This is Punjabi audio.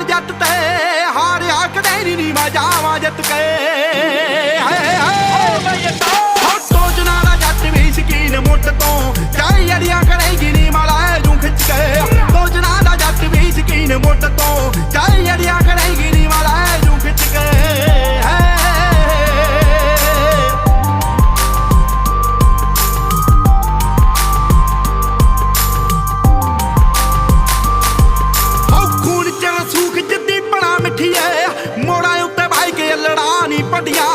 ਜਾਣ ਜੱਟ ਤੇ ਹਾਰਿਆ ਕਦੇ ਨੀ ਮੈਂ ਜਾਵਾਂ ਜਿੱਤ ਕੇ ਸੋਚਣਾ ਦਾ ਜੱਟ ਵੀ ਸ਼ਕੀਨ ਮੁੱਢ ਤੋਂ ਚਾਹੇ ਅੜੀਆਂ ਕਰੇਗੀ ਨੀ ਮਾਲਾ ਜੂ ਖਿੱਚ ਕੇ ਸੋਚਣਾ ਦਾ ਜੱਟ ਵੀ ਸ਼ਕੀਨ ਮੁੱਢ ਤੋਂ ਚਾਹੇ ਅੜੀਆਂ ਕਰੇਗੀ ਨੀ ਮਾਲਾ ਜੂ ਖਿੱਚ ਕੇ ਮੋੜਾਂ ਉੱਤੇ ਭਾਈ ਕੇ ਲੜਾ ਨੀ ਪੱਡੀਆਂ